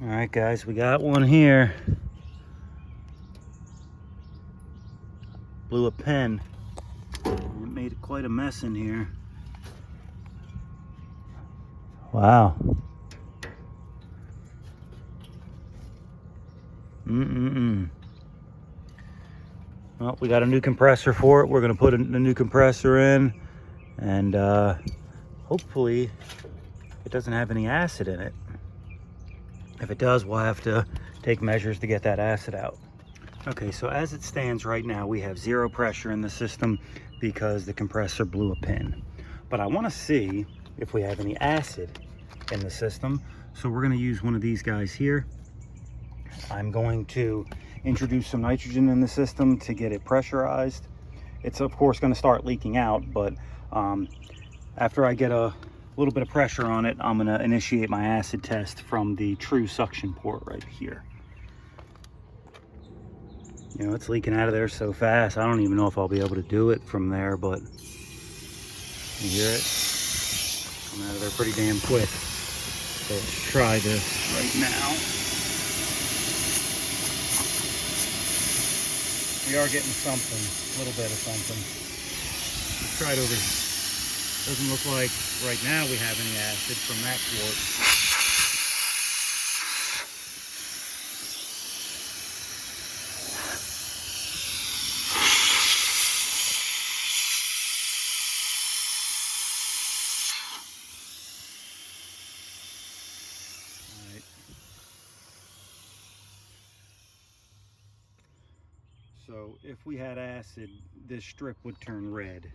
All right, guys, we got one here. Blew a pin. It made quite a mess in here. Wow. Well, we got a new compressor for it. We're going to put a new compressor in, and hopefully it doesn't have any acid in it. If it does, we'll have to take measures to get that acid out. Okay, so as it stands right now, we have zero pressure in the system because the compressor blew a pin. But I want to see if we have any acid in the system. So we're going to use one of these guys here. I'm going to introduce some nitrogen in the system to get it pressurized. It's of course going to start leaking out, but after I get a little bit of pressure on it, I'm going to initiate my acid test from the true suction port right here. You know, it's leaking out of there so fast, I don't even know if I'll be able to do it from there, but you hear it coming out of there pretty damn quick. So let's try this right now. We are getting something, a little bit of something. Let's try it over here. Doesn't look like right now we have any acid from that quart. All right. So if we had acid, this strip would turn red.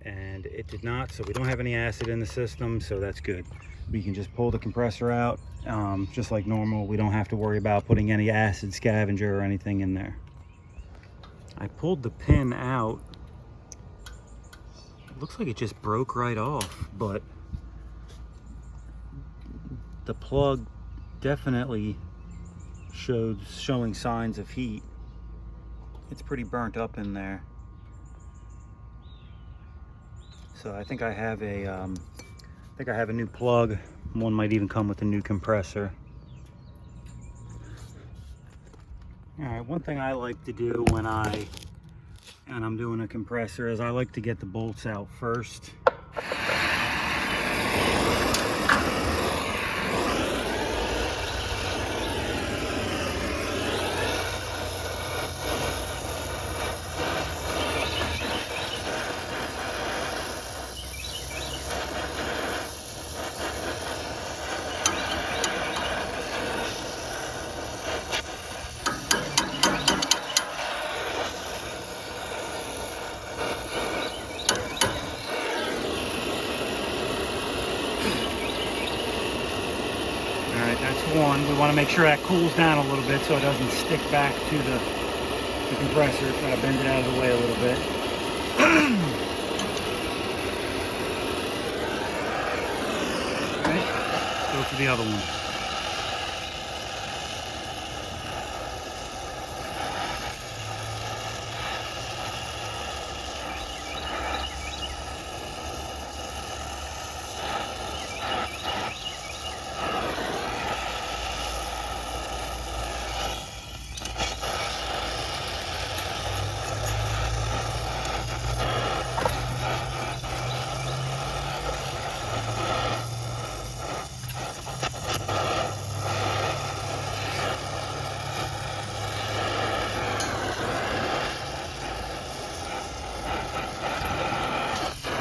And it did not, so we don't have any acid in the system, so that's good. We can just pull the compressor out just like normal. We don't have to worry about putting any acid scavenger or anything in there. I pulled the pin out. It looks like it just broke right off, but the plug definitely showing signs of heat. It's pretty burnt up in there. So I think I have a new plug. One might even come with a new compressor. All right, one thing I like to do when I'm doing a compressor is I like to get the bolts out first. That's one. We want to make sure that cools down a little bit so it doesn't stick back to the compressor. Try to bend it out of the way a little bit. Okay, go for the other one.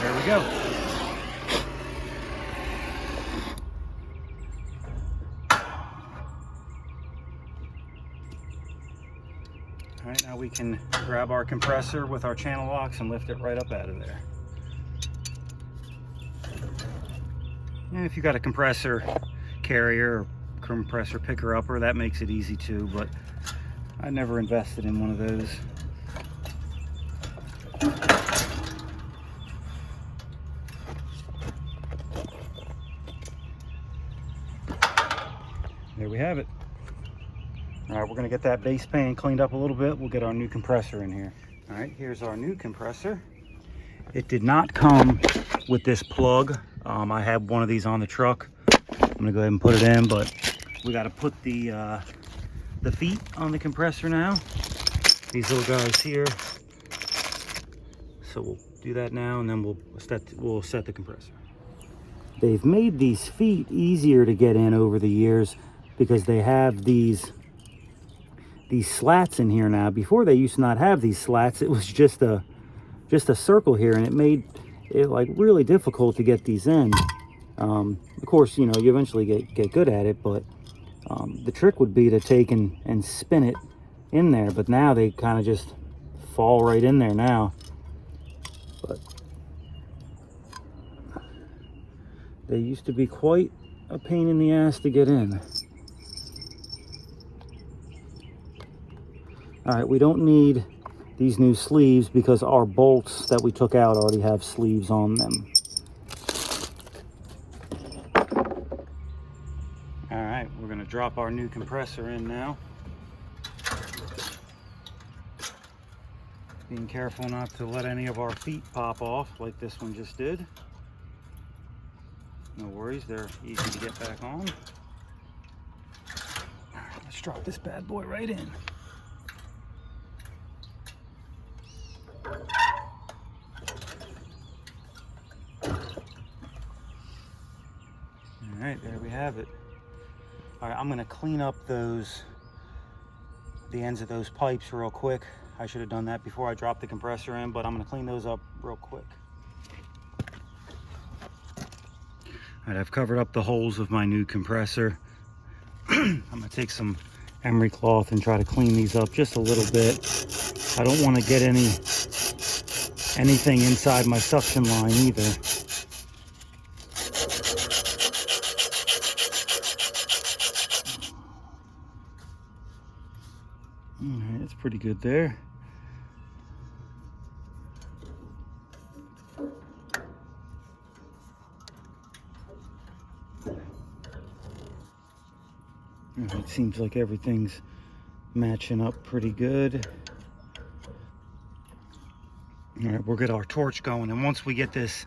There we go. All right, now we can grab our compressor with our channel locks and lift it right up out of there. And if you got a compressor carrier or compressor picker upper, that makes it easy too, but I never invested in one of those. There we have it. All right, we're gonna get that base pan cleaned up a little bit. We'll get our new compressor in here. All right, here's our new compressor. It did not come with this plug. I had one of these on the truck. I'm gonna go ahead and put it in, but we got to put the feet on the compressor now. These little guys here. So we'll do that now, and then we'll set the compressor. They've made these feet easier to get in over the years because they have these slats in here now. Before, they used to not have these slats. It was just a circle here, and it made it like really difficult to get these in. Of course, you know, you eventually get good at it, but the trick would be to take and spin it in there. But now they kind of just fall right in there now. But they used to be quite a pain in the ass to get in. All right, we don't need these new sleeves because our bolts that we took out already have sleeves on them. All right, we're gonna drop our new compressor in now. Being careful not to let any of our feet pop off like this one just did. No worries, they're easy to get back on. All right, let's drop this bad boy right in. All right, there we have it. All right, I'm gonna clean up the ends of those pipes real quick. I should have done that before I dropped the compressor in, but I'm gonna clean those up real quick. All right, I've covered up the holes of my new compressor. I'm gonna take some emery cloth and try to clean these up just a little bit. I don't want to get anything inside my suction line either. All right, that's pretty good there. It seems like everything's matching up pretty good. All right, we'll get our torch going, and once we get this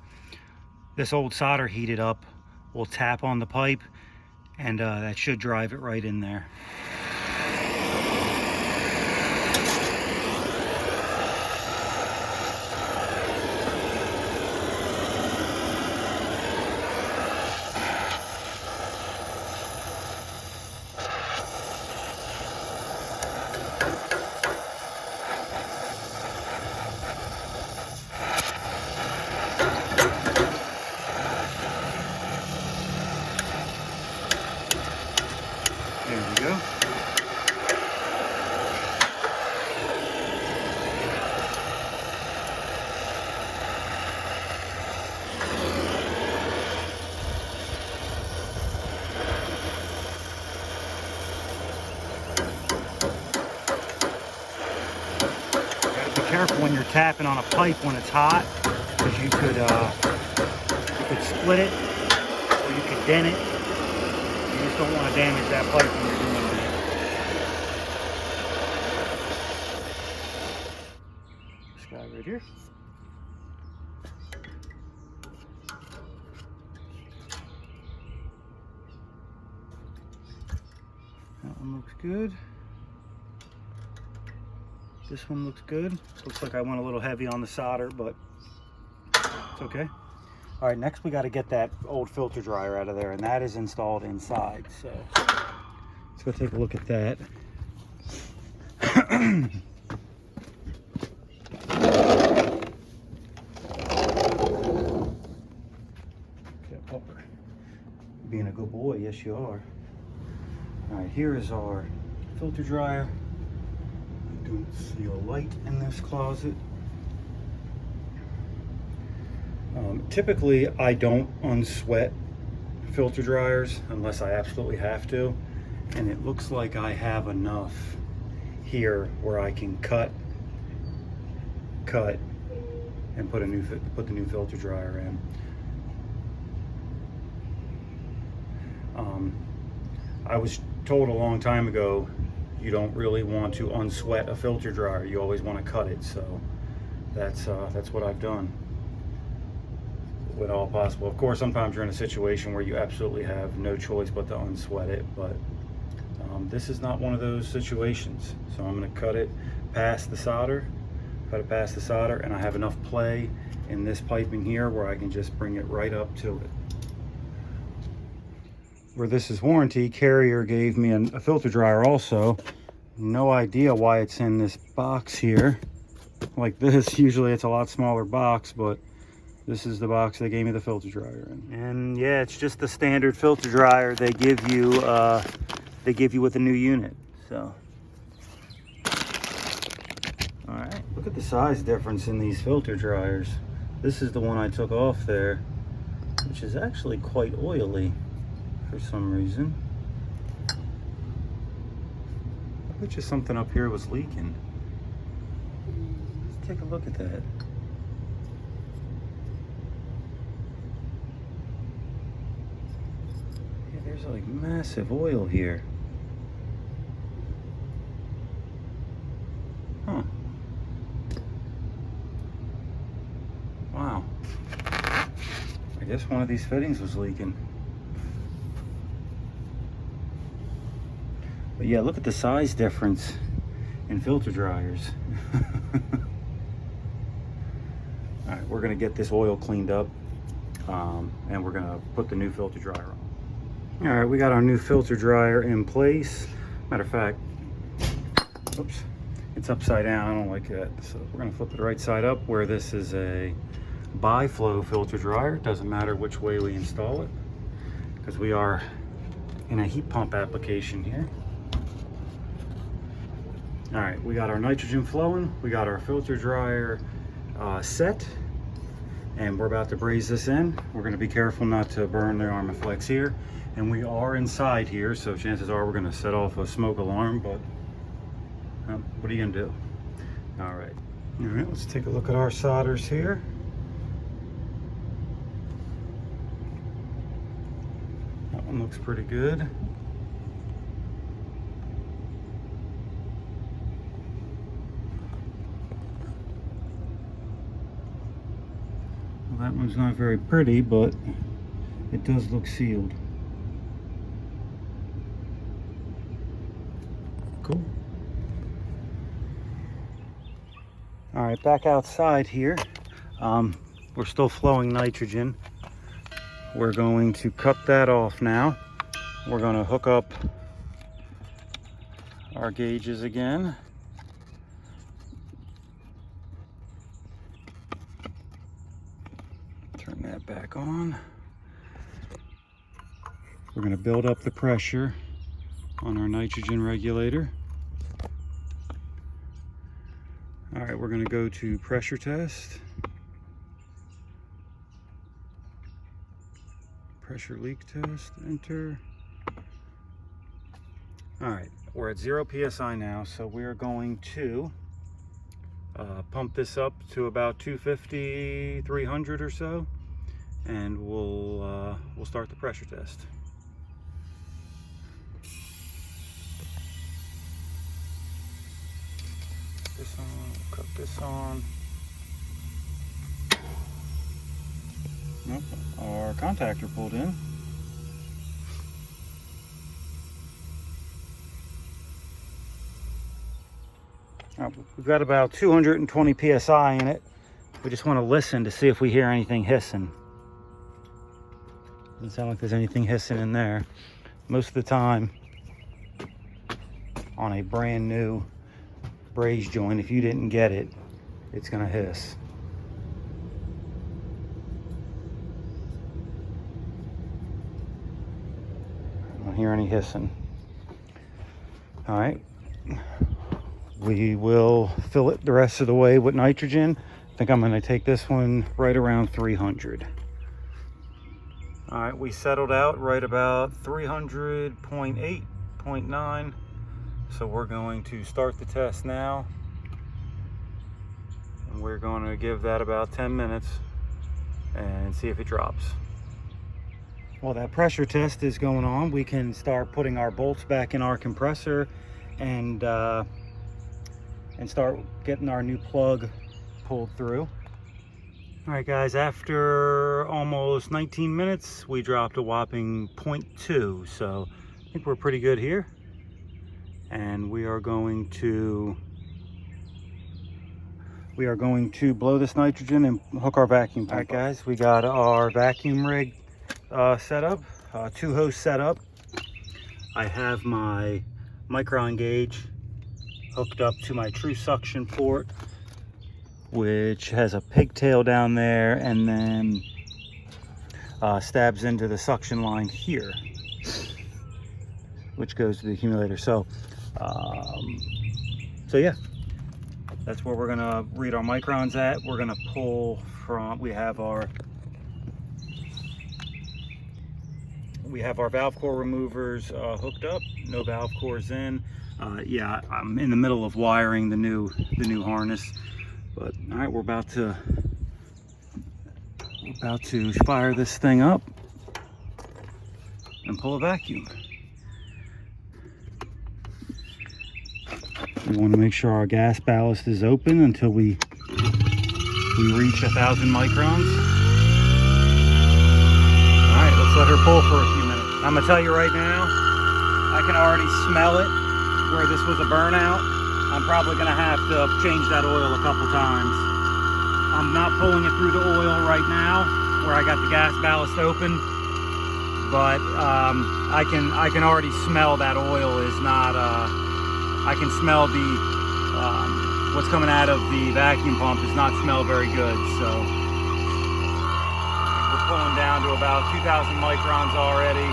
old solder heated up, we'll tap on the pipe, and that should drive it right in there. There we go. Gotta be careful when you're tapping on a pipe when it's hot, because you could split it or you could dent it. You just don't want to damage that pipe when you're doing that. This guy right here. That one looks good. This one looks good. Looks like I went a little heavy on the solder, but it's okay. All right, next we got to get that old filter dryer out of there, and that is installed inside. So let's go take a look at that. Okay, Pupper. Being a good boy, yes you are. All right, here is our filter dryer. I don't see a light in this closet. Typically, I don't unsweat filter dryers unless I absolutely have to, and it looks like I have enough here where I can cut, and put the new filter dryer in. I was told a long time ago you don't really want to unsweat a filter dryer. You always want to cut it. So that's what I've done when all possible. Of course, sometimes you're in a situation where you absolutely have no choice but to unsweat it, but This is not one of those situations. So I'm going to cut it past the solder, and I have enough play in this piping here where I can just bring it right up to it. Where this is warranty, Carrier gave me a filter dryer also. No idea why it's in this box here. Like this, usually it's a lot smaller box, but this is the box they gave me the filter dryer in. And yeah, it's just the standard filter dryer they give you with a new unit. So, all right, look at the size difference in these filter dryers. This is the one I took off there, which is actually quite oily for some reason. I bet you something up here was leaking. Let's take a look at that. Yeah, there's like massive oil here. Huh. Wow. I guess one of these fittings was leaking. But yeah, look at the size difference in filter dryers. All right, we're gonna get this oil cleaned up and we're gonna put the new filter dryer on. All right, we got our new filter dryer in place. Matter of fact, oops, it's upside down, I don't like that. So we're gonna flip it right side up where this is a bi-flow filter dryer. It doesn't matter which way we install it because we are in a heat pump application here. All right, we got our nitrogen flowing, we got our filter dryer set, and we're about to braze this in. We're gonna be careful not to burn the Armaflex here. And we are inside here, so chances are we're gonna set off a smoke alarm, but what are you gonna do? All right, let's take a look at our solders here. That one looks pretty good. That one's not very pretty, but it does look sealed. Cool. All right, back outside here. We're still flowing nitrogen. We're going to cut that off now. We're going to hook up our gauges again. Turn that back on. We're going to build up the pressure on our nitrogen regulator. All right, we're going to go to pressure test. Pressure leak test, enter. All right, we're at 0 PSI now, so we're going to pump this up to about 250, 300 or so, and we'll start the pressure test. This on, cut this on. Nope, our contactor pulled in. We've got about 220 PSI in it. We just want to listen to see if we hear anything hissing. Doesn't sound like there's anything hissing in there. Most of the time, on a brand new braze joint, if you didn't get it, it's gonna hiss. I don't hear any hissing. All right. We will fill it the rest of the way with nitrogen. I think I'm going to take this one right around 300. All right, we settled out right about 300.8, 0.9. So we're going to start the test now. And we're going to give that about 10 minutes and see if it drops. While that pressure test is going on, we can start putting our bolts back in our compressor and start getting our new plug pulled through. All right guys, after almost 19 minutes, we dropped a whopping 0.2. So I think we're pretty good here. and we are going to blow this nitrogen and hook our vacuum pump. All right, guys, we got our vacuum rig set up, 2 hose set up. I have my micron gauge hooked up to my true suction port, which has a pigtail down there and then stabs into the suction line here, which goes to the accumulator. So yeah, that's where we're gonna read our microns at. We're gonna pull from, we have our valve core removers hooked up, no valve cores in. Yeah, I'm in the middle of wiring the new harness, but all right, we're about to fire this thing up and pull a vacuum. We want to make sure our gas ballast is open until we reach 1,000 microns. All right, let's let her pull for a few minutes. I'm gonna tell you right now, I can already smell it where this was a burnout. I'm probably gonna have to change that oil a couple times. I'm not pulling it through the oil right now where I got the gas ballast open, but I can already smell that oil is not, I can smell the, what's coming out of the vacuum pump does not smell very good. So we're pulling down to about 2,000 microns already.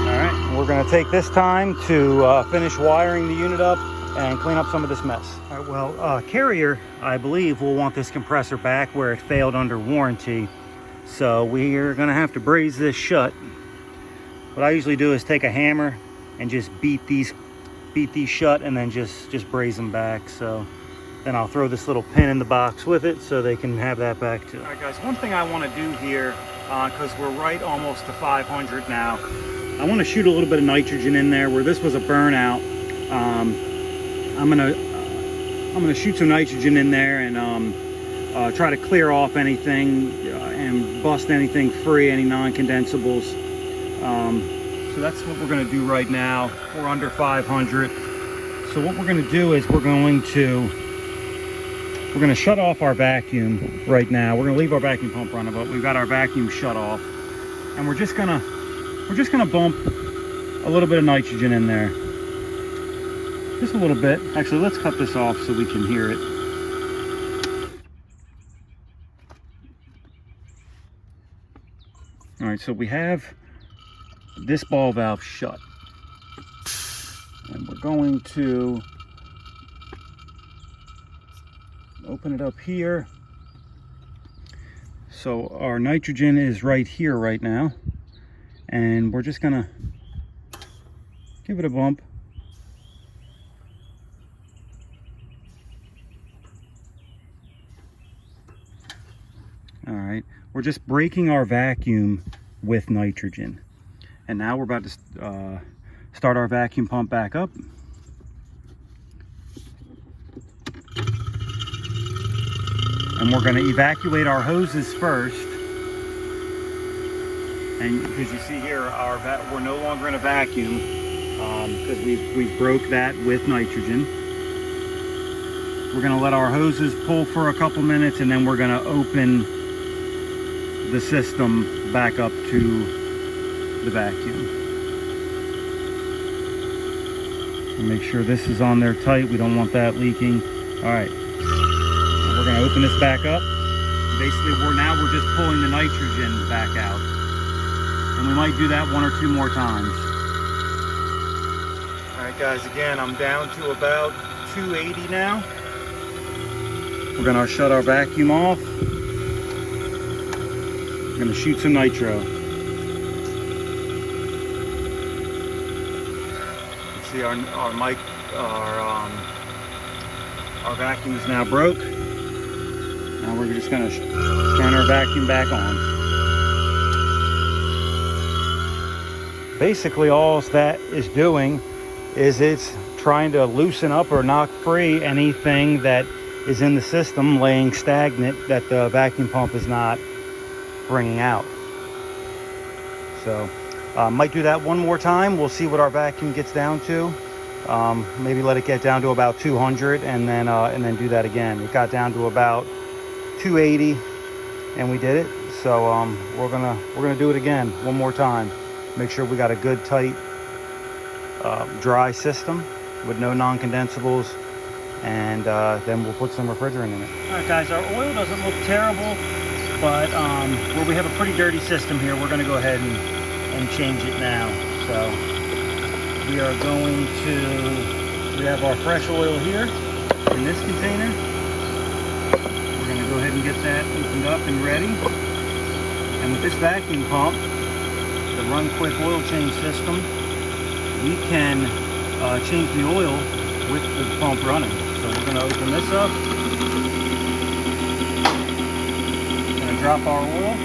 All right, we're gonna take this time to finish wiring the unit up and clean up some of this mess. All right, well, Carrier, I believe, will want this compressor back where it failed under warranty. So we're gonna have to braze this shut. What I usually do is take a hammer and just beat these shut and then just braze them back. So then I'll throw this little pin in the box with it so they can have that back too. All right, guys, one thing I want to do here, because we're right almost to 500 now, I want to shoot a little bit of nitrogen in there where this was a burnout. I'm gonna shoot some nitrogen in there and try to clear off anything and bust anything free, any non-condensables. So that's what we're going to do right now. We're under 500. So what we're going to do is we're going to shut off our vacuum right now. We're going to leave our vacuum pump running, but we've got our vacuum shut off, and we're just going to bump a little bit of nitrogen in there, just a little bit. Actually, let's cut this off so we can hear it. All right, so we have this ball valve shut, and we're going to open it up here. So our nitrogen is right here right now, and we're just gonna give it a bump. All right, we're just breaking our vacuum with nitrogen. And now we're about to start our vacuum pump back up. And we're going to evacuate our hoses first. And as you see here, we're no longer in a vacuum because we've broke that with nitrogen. We're going to let our hoses pull for a couple minutes, and then we're going to open the system back up to the vacuum. And make sure this is on there tight. We don't want that leaking. All right, we're going to open this back up. Basically, we're just pulling the nitrogen back out, and we might do that 1 or 2 more times. All right, guys, again, I'm down to about 280 now. We're going to shut our vacuum off. We're going to shoot some nitro. See, our vacuum is now broke. Now we're just going to turn our vacuum back on. Basically, all that is doing is it's trying to loosen up or knock free anything that is in the system laying stagnant that the vacuum pump is not bringing out. So Might do that one more time. We'll see what our vacuum gets down to. Maybe let it get down to about 200 and then do that again. It got down to about 280 and we did it. So we're gonna do it again one more time. Make sure we got a good tight dry system with no non-condensables, and then we'll put some refrigerant in it. All right guys, our oil doesn't look terrible, but where we have a pretty dirty system here, we're gonna go ahead and change it now. So we are going to, we have our fresh oil here in this container. We're gonna go ahead and get that opened up and ready. And with this vacuum pump, the run quick oil change system, we can change the oil with the pump running. So we're gonna open this up. Gonna drop our oil.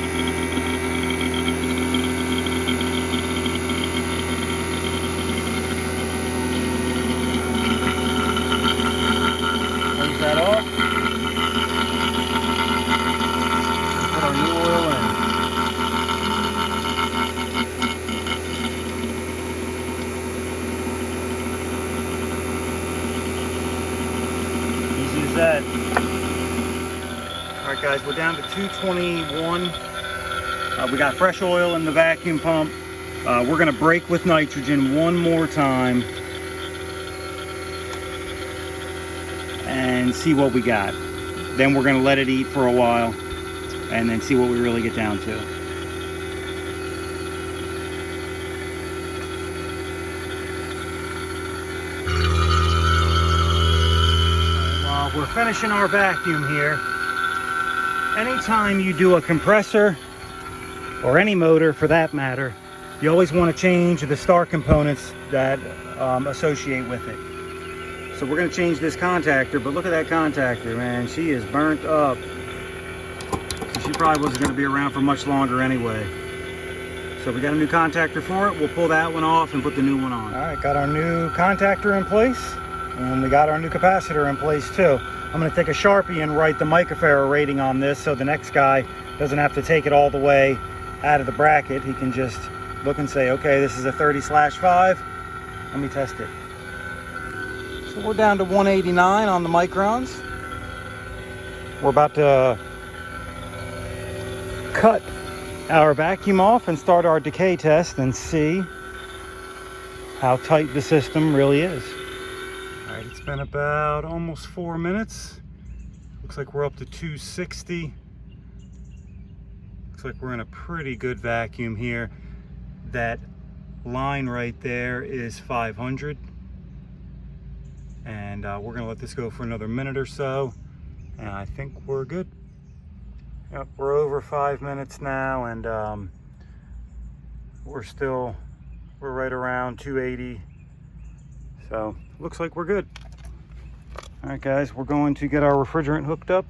Close that off. Put our new oil in. Easy as that. All right guys, we're down to 221. We got fresh oil in the vacuum pump. We're gonna break with nitrogen one more time and see what we got. Then we're gonna let it eat for a while and then see what we really get down to. While we're finishing our vacuum here, anytime you do a compressor, or any motor for that matter, you always want to change the start components that associate with it. So we're going to change this contactor, but look at that contactor, man. She is burnt up. So she probably wasn't going to be around for much longer anyway. So we got a new contactor for it. We'll pull that one off and put the new one on. All right, got our new contactor in place, and we got our new capacitor in place too. I'm going to take a Sharpie and write the microfarad rating on this so the next guy doesn't have to take it all the way out of the bracket. He can just look and say, okay, this is a 30/5. Let me test it. So we're down to 189 on the microns. We're about to cut our vacuum off and start our decay test and see how tight the system really is. All right, it's been about almost 4 minutes. Looks like we're up to 260. Looks like we're in a pretty good vacuum here. That line right there is 500. And we're gonna let this go for another minute or so. And I think we're good. Yep, we're over 5 minutes now, and we're right around 280. So looks like we're good. All right guys, we're going to get our refrigerant hooked up,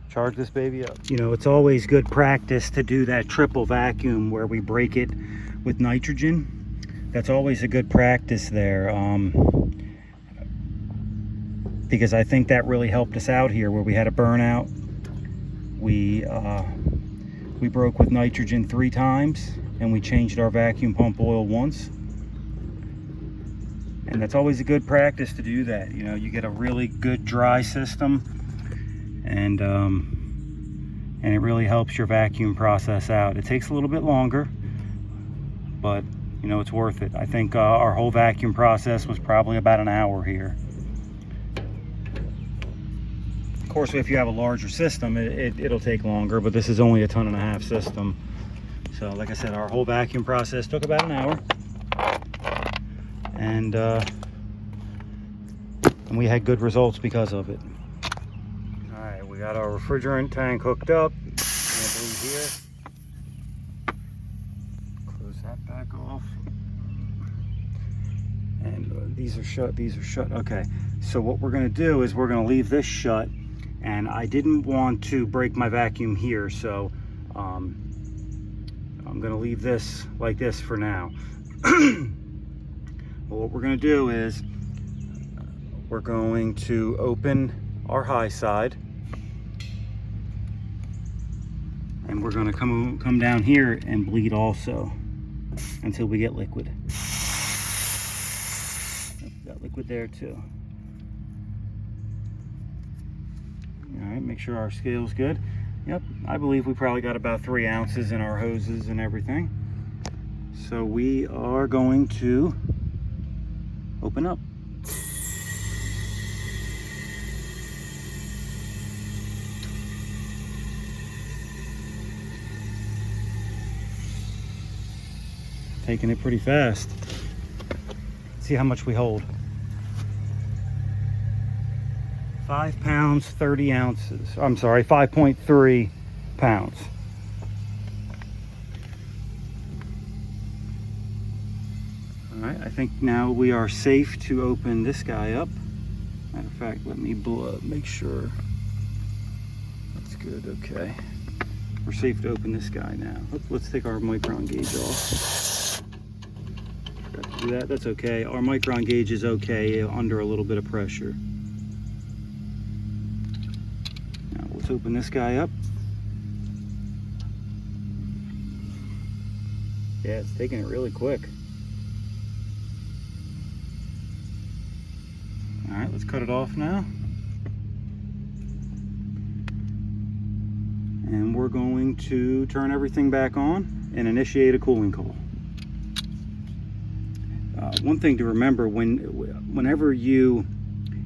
charge this baby up. You know, it's always good practice to do that triple vacuum where we break it with nitrogen. That's always a good practice there, because I think that really helped us out here where we had a burnout. We broke with nitrogen 3 times, and we changed our vacuum pump oil once. And that's always a good practice to do that. You know, you get a really good dry system, and it really helps your vacuum process out. It takes a little bit longer, but you know, it's worth it. I think our whole vacuum process was probably about an hour here. Of course, if you have a larger system, it'll take longer, but this is only a 1.5 ton system. So like I said, our whole vacuum process took about an hour. And we had good results because of it. All right, we got our refrigerant tank hooked up. Here. Close that back off. And these are shut, these are shut. Okay, so what we're gonna do is we're gonna leave this shut, and I didn't want to break my vacuum here, so I'm gonna leave this like this for now. Well, what we're going to do is we're going to open our high side, and we're going to come down here and bleed also. until we get liquid. Got liquid there too. All right, make sure our scale's good. Yep, I believe we probably got about 3 ounces in our hoses and everything. So we are going to open up. Taking it pretty fast. See how much we hold. 5 pounds, 30 ounces. I'm sorry, 5.3 pounds. All right, I think now we are safe to open this guy up. Matter of fact, let me make sure. That's good, okay. We're safe to open this guy now. Let's take our micron gauge off. Forgot to do that, that's okay. Our micron gauge is okay under a little bit of pressure. Now let's open this guy up. Yeah, it's taking it really quick. All right, let's cut it off now. And we're going to turn everything back on and initiate a cooling call. One thing to remember, whenever you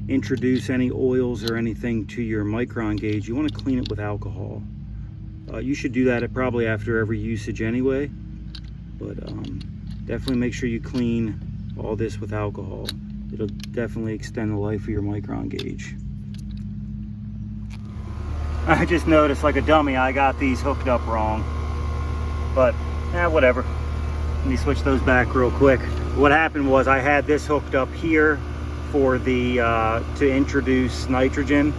introduce any oils or anything to your micron gauge, you want to clean it with alcohol. You should do that probably after every usage anyway, but definitely make sure you clean all this with alcohol. It'll definitely extend the life of your micron gauge. I just noticed, like a dummy, I got these hooked up wrong, but whatever. Let me switch those back real quick. What happened was I had this hooked up here for the to introduce nitrogen,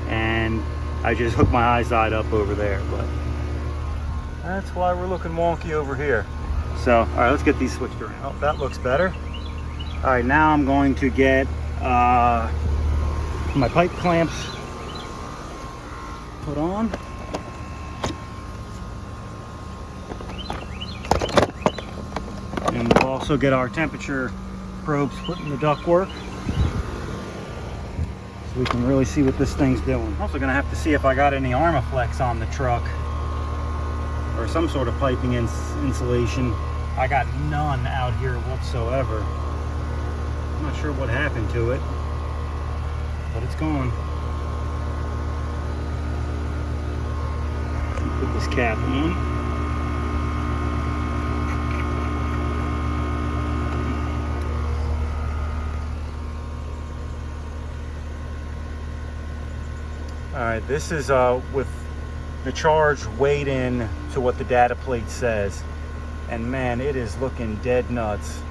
and I just hooked my eye side up over there, but that's why we're looking wonky over here. So, all right, let's get these switched around. Oh, that looks better. All right, now I'm going to get my pipe clamps put on. And we'll also get our temperature probes put in the ductwork so we can really see what this thing's doing. I'm also gonna have to see if I got any Armaflex on the truck or some sort of piping insulation. I got none out here whatsoever. I'm not sure what happened to it, but it's gone. Put this cap on. All right, this is with the charge weighed in to what the data plate says. And man, it is looking dead nuts.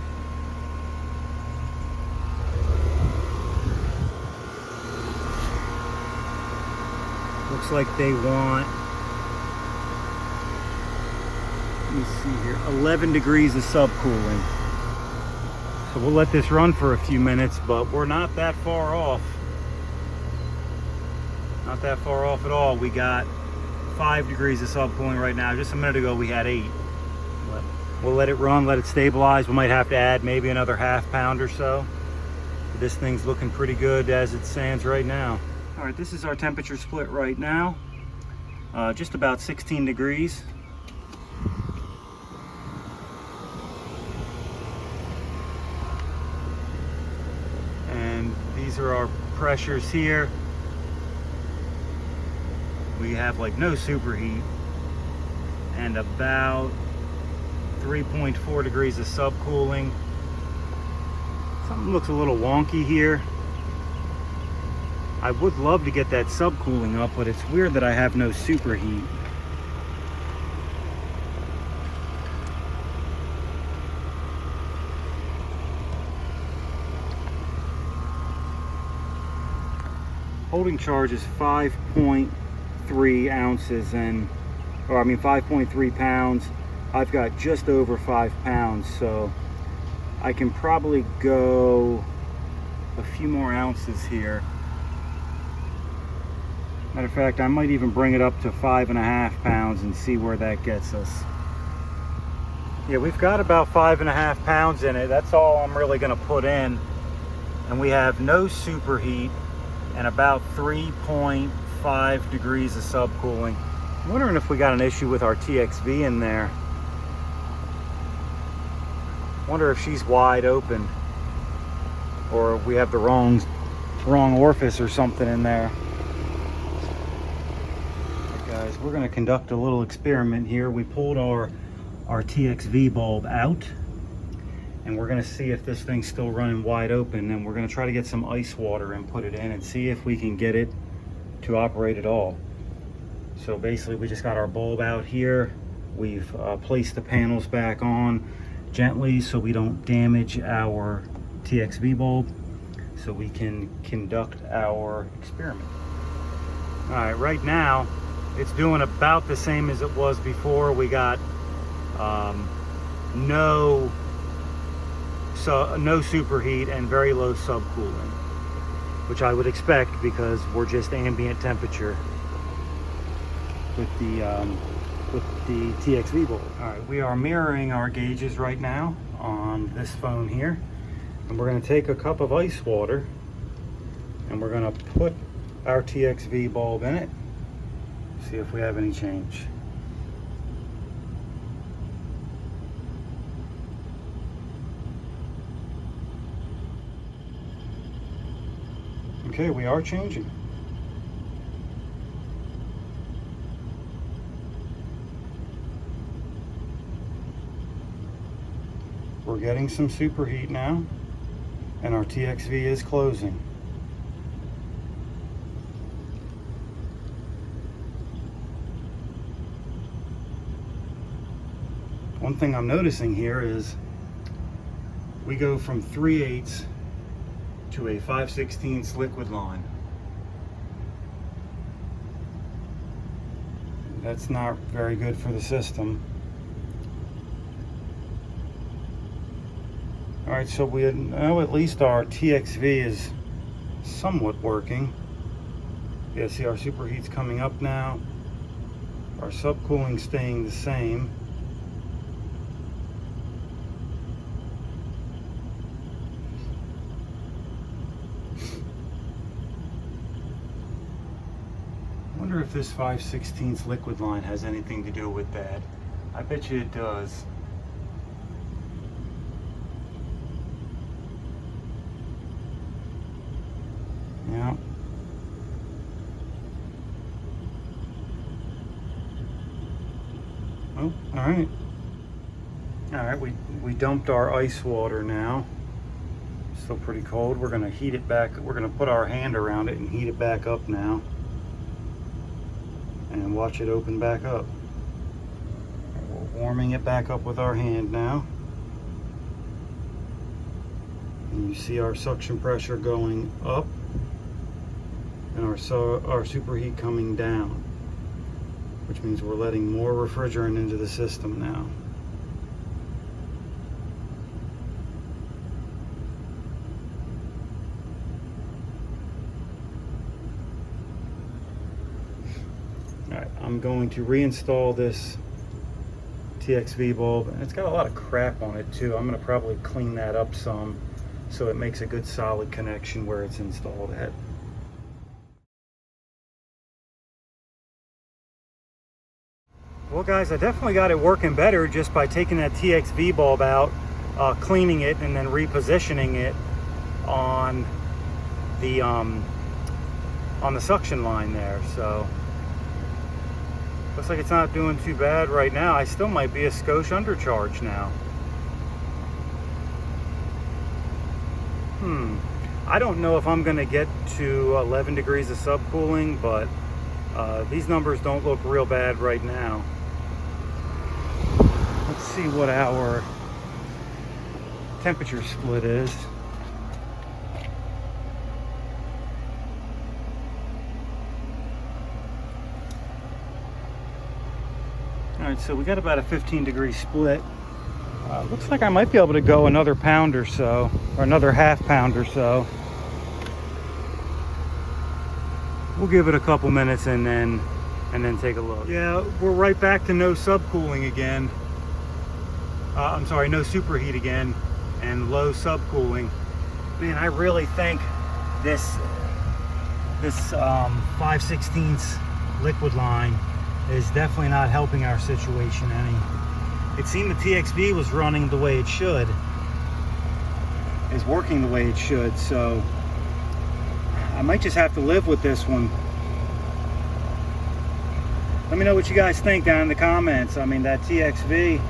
Looks like they want, let me see here, 11 degrees of subcooling. So we'll let this run for a few minutes, but we're not that far off. Not that far off at all. We got 5 degrees of subcooling right now. Just a minute ago we had 8. But we'll let it run, let it stabilize. We might have to add maybe another ½ pound or so. But this thing's looking pretty good as it stands right now. All right, this is our temperature split right now. Just about 16 degrees. And these are our pressures here. We have like no superheat and about 3.4 degrees of subcooling. Something looks a little wonky here. I would love to get that subcooling up, but it's weird that I have no superheat. Holding charge is 5.3 ounces and, or I mean 5.3 pounds. I've got just over 5 pounds, so I can probably go a few more ounces here. Matter of fact, I might even bring it up to 5.5 pounds and see where that gets us. Yeah, we've got about 5.5 pounds in it. That's all I'm really gonna put in. And we have no superheat and about 3.5 degrees of subcooling. I'm wondering if we got an issue with our TXV in there. Wonder if she's wide open, or we have the wrong orifice or something in there. Okay, guys, we're going to conduct a little experiment here. We pulled our TXV bulb out, and we're going to see if this thing's still running wide open, and we're going to try to get some ice water and put it in and see if we can get it to operate at all. So basically we just got our bulb out here. We've placed the panels back on gently so we don't damage our TXV bulb, so we can conduct our experiment. All right, right now it's doing about the same as it was before. We got no superheat and very low subcooling, which I would expect because we're just ambient temperature with the TXV bulb. All right, we are mirroring our gauges right now on this phone here, and we're going to take a cup of ice water and we're going to put our TXV bulb in it, see if we have any change. Okay, we are changing. We're getting some superheat now, and our TXV is closing. One thing I'm noticing here is we go from 3/8 to a 5/16 liquid line. That's not very good for the system. All right, so we know at least our TXV is somewhat working. Yeah, see our superheat's coming up now. Our subcooling staying the same. I wonder if this 5/16 liquid line has anything to do with that. I bet you it does. Yeah. Oh, all right. All right, we dumped our ice water now. Still pretty cold. We're gonna heat it back. We're gonna put our hand around it and heat it back up now. And watch it open back up. We're warming it back up with our hand now. And you see our suction pressure going up and our superheat coming down, which means we're letting more refrigerant into the system now. All right, I'm going to reinstall this TXV bulb, and it's got a lot of crap on it too. I'm going to probably clean that up some so it makes a good solid connection where it's installed at. Well guys, I definitely got it working better just by taking that TXV bulb out, cleaning it, and then repositioning it on the suction line there. So looks like it's not doing too bad right now. I still might be a skosh undercharge now. I don't know if I'm gonna get to 11 degrees of subcooling, but these numbers don't look real bad right now. Let's see what our temperature split is. All right, so we got about a 15-degree split. Looks like I might be able to go another pound or so, or another half pound or so. We'll give it a couple minutes and then take a look. Yeah, we're right back to no subcooling again. I'm sorry, no superheat again, and low subcooling. Man, I really think this 5/16 liquid line is definitely not helping our situation any. It seemed the TXB was running the way it should, is working the way it should, so I might just have to live with this one. Let me know what you guys think down in the comments. I mean, that TXB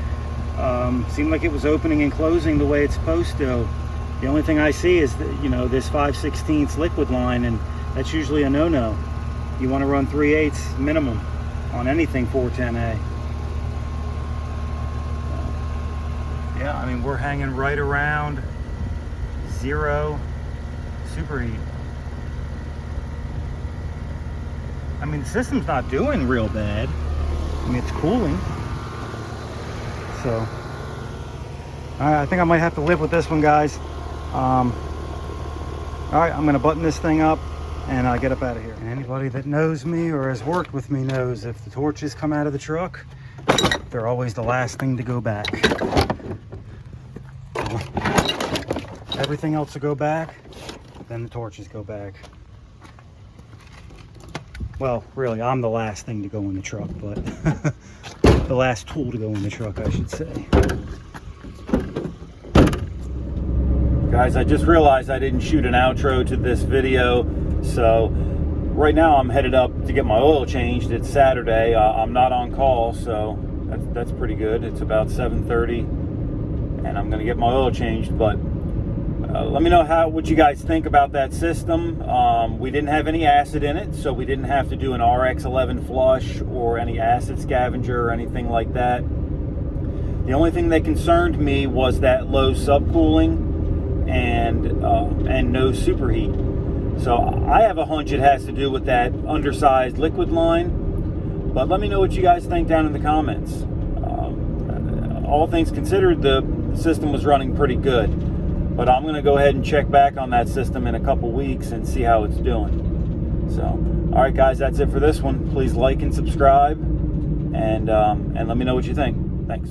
seemed like it was opening and closing the way it's supposed to. The only thing I see is that, you know, this 5/16 liquid line, and that's usually a no-no. You want to run 3/8 minimum on anything 410A. Yeah, I mean, we're hanging right around 0 superheat. I mean, the system's not doing real bad. I mean, it's cooling. So, all right, I think I might have to live with this one, guys. All right, I'm gonna button this thing up and get up out of here. And anybody that knows me or has worked with me knows if the torches come out of the truck, they're always the last thing to go back. Everything else will go back, then the torches go back. Well, really, I'm the last thing to go in the truck, but the last tool to go in the truck, I should say. Guys, I just realized I didn't shoot an outro to this video, so right now I'm headed up to get my oil changed. It's Saturday. I'm not on call, so that's pretty good. It's about 7:30, and I'm gonna get my oil changed. But let me know what you guys think about that system. We didn't have any acid in it, so we didn't have to do an RX11 flush or any acid scavenger or anything like that. The only thing that concerned me was that low subcooling and no superheat. So I have a hunch it has to do with that undersized liquid line, but let me know what you guys think down in the comments. All things considered, the system was running pretty good, but I'm going to go ahead and check back on that system in a couple weeks and see how it's doing. So, all right, guys, that's it for this one. Please like and subscribe, and let me know what you think. Thanks.